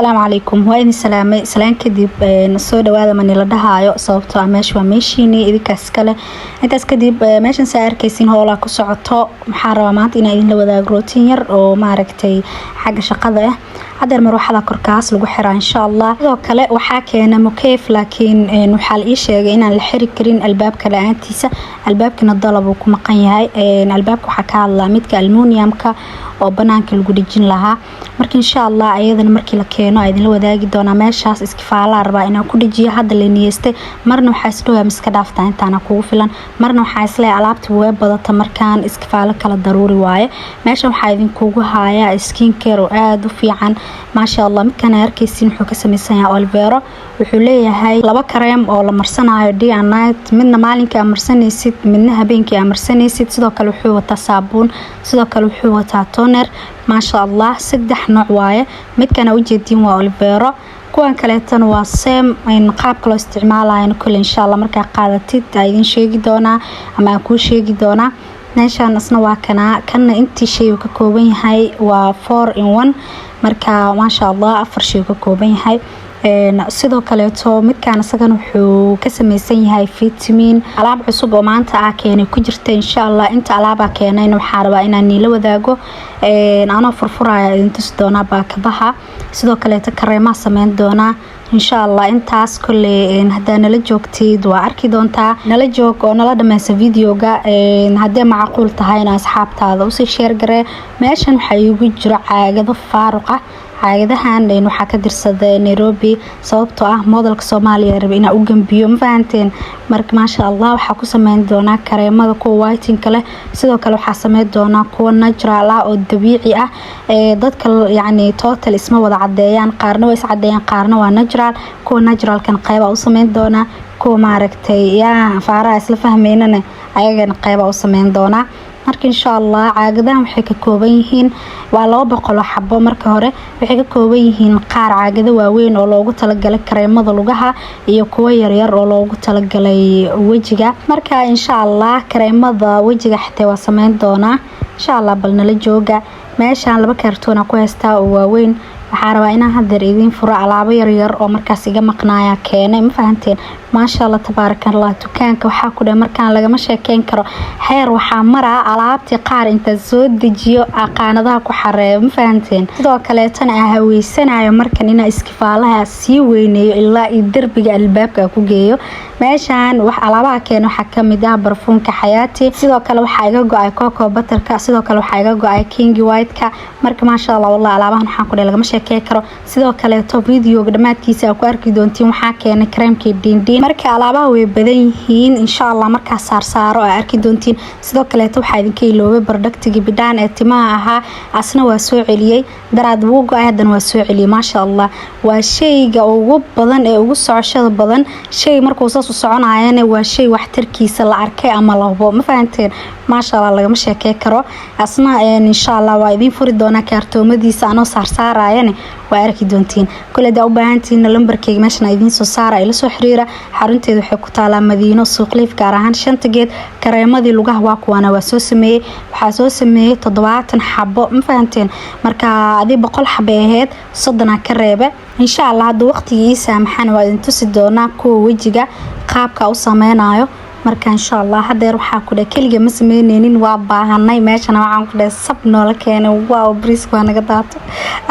السلام عليكم وين سلامي سلام كدib soo dhawaada man la dhahayo sababtoo ah meesha waa meeshiini idinkaas kale intaas kadib meeshan saa arkaysiin howla ku socoto maxaa rabaa maanta in idin la wadaago routine yar oo maaragtay xagga shaqada ah hadeer marwaxada korkaas lagu xiraa insha Allah sidoo kale waxaa keena mukeef laakiin waxa la ii sheegay inaan la xiri karin albaabka la'aantiisa albaabkina dalab uu ku maqan yahay albaabka waxa ka hadla midka aluminiumka oo banaanka lagu dhijin lahaa marka insha Allah ayadana markii la keeno idin la wadaagi doona meeshaas iskifaala rabaa inaan ku dhijiyo hadda la niyeestay marna waxa isdhow miska dhaafta intaana kugu filan marna waxa isla alaabta way badata markaan iskifaala kala daruuri waaye meesha waxa idin kugu haaya skin care oo aad u fiican ma sha Allah midkan arkaysiin wuxuu ka samaysan yahay Olvero wuxuu leeyahay laba kareem oo la marsanayo day and night midna maalinka marsanaysid midna habeenkii marsanaysid sidoo kale wuxuu wataa saabuun sidoo kale wuxuu wataa toner ma sha Allah saddex nooc waaye midkana u jeedin waa Olvero kuwan kaleetana waa same in qaabka loo isticmaalayo kulli insha Allah marka qaadatid idin sheegi doona ama ku sheegi doona meeshan asna waa kana intii shay ka kooban yahay waa 4 in 1 marka ma sha Allah afar shay ka kooban yahay sidoo kale midkaan asagana wuxuu ka samaysan yahay vitamin alaab cusub oo maanta keenay ku jirta insha Allah inta alaab keenayna waxa rabaa inaan la wadaago ana furfuraya idin tus doona baakabaha sidoo kale kareema sameyn doona insha Allah intaas kulli hadda nala joogtid waa arki doontaa nala joog oo nala dhameeysa videoga hadda macquul tahay in asxaabtaada u sii share garee meeshan waxa igu jira caagado faaruq ah caagadahan waxa ka dirsaday Nairobi sababtoo ah modelka Soomaaliya rab ina u gambiyo ma fahanteen marka ma sha Allah waxa ku sameyn doona kareemada kuwa whitening kale sidoo kale waxa sameyn doona kuwa natural ah oo dabiici ah dadka yani total isma wada cadeeyaan qaarna way is cadeeyaan qaarna waa natural kuwa natural kan qayb u sameyn doona kuwa maaragtay faara isla fahmeynana ayagana qayb u sameyn doona marka insha Allah caagadahan waxay ka kooban yihiin waa 200 xabo marka hore waxay ka kooban yihiin qaar caagada waaweyn oo loogu talagalay kareemada lugaha iyo kuwa yar yar oo loogu talagalay wajiga marka insha Allah kareemada wajiga xitaa waa sameyn doona insha Allah bal nala jooga meeshan laba kartoon ku haystaa oo waaweyn waxa rabaa inaan hadeer idin furo alaabo yar yar oo markaas iga maqnaaya keenay ma fahanteen ma sha Allah tabarakallah dukaanka waxa ku dhahay markaan laga ma sheekeyn karo heer waxa maraa alaabti qaar inta soo dejiyo aqaanadaha ku xareeyo ma fahanteen sidoo kale tan haweysanayo markan ina iskifaalaha sii weyneeyo ilaa darbiga albaabka ku geeyo meeshan wax alaabaha keen waxa kamid ah barfuunka Hayati sidoo kale waxa iga go'ay cocoa butterka sidoo kale waxa iga go'ay king white-ka marka ma sha Allah wallahi alaabahan waxa ku dhahay laga sheekay karo sidoo kale videoga dhamaadkiisa ku arki doontiin waxa keenay creamkii dindin marka alaabaha way badan yihiin insha Allah marka saaro arki doontiin sidoo kale waxa idinka iloobay productigi bidaan ee timaha ahaa asna waa soo celiyay daraad wuuga ahadan waa soo celiyay ma sha Allah waa shayga ugu badan ee ugu socoshada badan shay markuu soo soconaayana waa shay wax tarkiisa la arkay ama la hubo ma fahanteen ma sha Allah laga sheekay karo asna insha Allah waa idin furi doona kaartoomadiisa anoo saarayana waa arki doontiin kulada u baahantiin lambarkayga meesha idin soo saara ila soo xiriira xarunteedu waxay ku taalaa Madiino Suuqliif gaar ahaan 5 geed kareemadii lugaha waa kuwana waa soo sameeyay waxa soo sameeyay 70 xabo ma fahanteen marka adii 100 xabo aheed 30 ka reebe insha Allah hadda waqtigiisa maxaan waa idin tusi doonaa kuwa wajiga qaabka u sameynayo marka insha Allah hadeer waxa ku dhahay kaliya ma sameyneenin waa baahanay meeshan waxaan ku dhahay sab noola keenay waa bris waa naga daato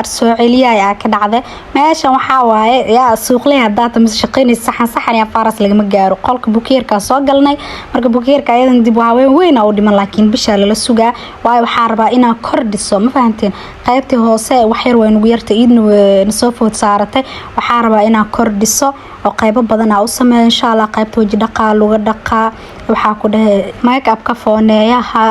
arsoo celiyay ka dhacday meeshan waxa waaye yaa suuqley hadaata mas shaqeynaysa saxan ya faras laga ma gaaro qolka bukeerka soo galnay marka bukeerka ayadan dib waa weyn oo dhiman laakiin bisha la sugaa waay waxa rabaa inaa kordhiso ma fahanteen qaybtii hoose wax yar way ugu yartay idna soo food saaratay waxa rabaa inaa kordhiso oo qaybo badan u sameeyo insha Allah qaybta waji dhaqaa luga dhaqaa waxa ku dhahay make up ka fooneeyaha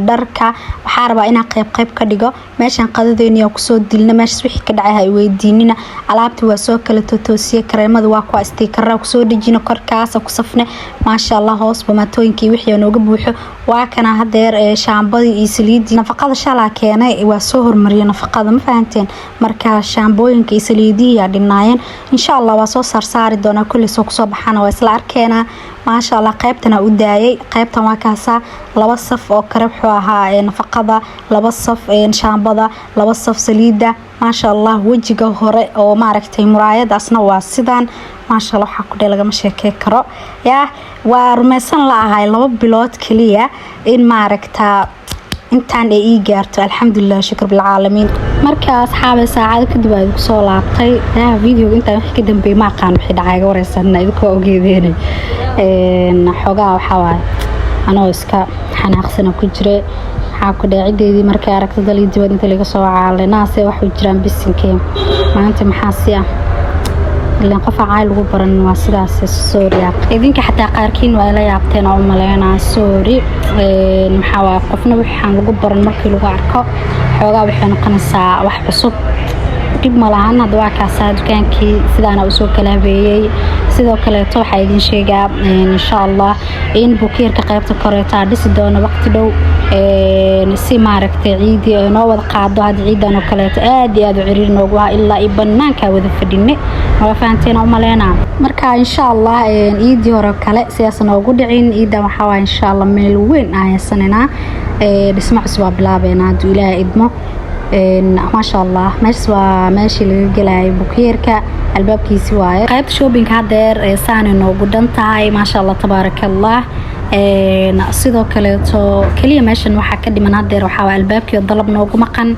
dharka waxa rabaa inaa qayb ka dhigo meeshan qadadeeniyo ku soo dilna meesha wixii ka dhacay hay weydiinina alaabti waa soo kala toosiye kareemada waa ku sticker ku soo dejino korkaas ku safne ma sha Allah hoos bamatooyinkii wixii nooga buuxo waa kana hadeer shaambadii iyo saliidii nafaqada shala keenay waa soo hormariyay nafaqada ma fahanteen marka shaambooyinka iyo saliidii yaa dhinaayeen insha Allah waa soo saari doona kulli soo ku soo baxana waa isla arkeena ما شاء الله قيبتنا ودايي قيبتنا وكاسا لبا صف oo kare wuxuu ahaa nafaqada laba saf shaambada laba saf saliida ما شاء الله وجهه هore oo maaragtay muraayadaasna waa sidaan ما شاء الله waxa ku dheer laga sheekay karo yaa waa rumaysan la ahay 2 bilood kaliya in maaragta intaan ay gaarto alxamdulillah shukr bil caalamiin marka asxaabay saacad kadib ay ku soo laabtay video inta wax ka dambeeyay ma qaan wixii dhacay wareysanay idinku ogeedeen xogaa waxa waay anoo iska xanaaqsan ku jiray waxa ku dhacaydeedii markay aragtay dalii dibad inta laga soo caalinaa wax u jiraan bisinkeen maanta maxaa siya ilaa qof caay lagu baran waa sidaas Sooria idinka xataa qaarkiin waa la yaabteen oo maleena Soori maxaa waa qofna waxaan lagu baran markii lagu arko xogaa waxay noqonaysaa wax cusub dib malahan hadda waa ka saadkaankii sidaana u soo kala habeeyay sidoo kale waxa idin sheegaa insha Allah in bukiirka qaybta koreeta dhisi doono waqti dhow si maaragtay ciidi noo wada qaado had ciidan oo kale aad iyo aad u ciriir noogu ah ilaa banaanka wada fadhine waa faanteen oo maleena marka insha Allah ciidi hore kale siyaas noogu dhicin ciidan waxa waa insha Allah meel weyn aysanina dhismo cusub bilaabeena haduu Ilaahay idmo ما شاء الله ماشي laga galay bukiirka albaabkiisi waaye qaybta shopping hadeer saana noo gudan tahay ma sha Allah tabarakallah sidoo kale to kaliya meeshan waxa ka dhiman hadeer waxa albaabkii dalab noogu maqan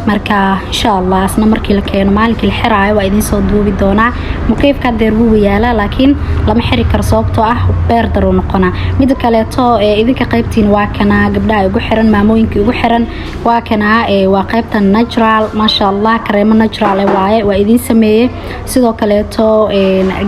marka insha Allah asna markii la keeno maalinkii la xiraayo waa idin soo duubi doona mukeefka hadeer wuu yaala laakiin lama xiri karo sababtoo ah beer daro noqona mid kale to idinka qaybtiin waa kana gabdhaha ugu xiran maamooyinka ugu xiran waa kana waa qaybta natural ma sha Allah kareemo natural waaye waa idin sameeyay sidoo kale to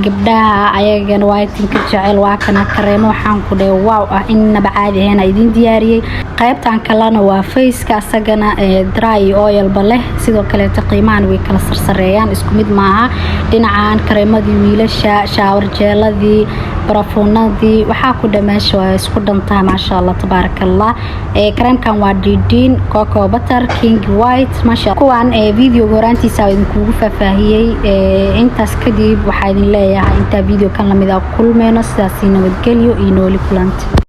gabdhaha ayagana waa tinka jecel waa kana kareemo waxaan ku dheew إننا بعادي هنا يدين دياري قيبتان كلنا وفيس كأسجنا دراي أويل بله سيدو كله تقييمان ويكلا سرسريان اسكمد معها دينعان كريمة دي ويلة شاور جيلة دي برافونا دي وحاكو دماش واسكودن تها ما شاء الله تبارك الله كريم كان واديدين كوكو بتر كينج وايت ما شاء الله كوان فيديو غورانتي ساوي كوفا فهي انت سكديب وحايدين ليها انت فيديو كان لمدا كل مينو ساسينا ودقليو إينولي كلانت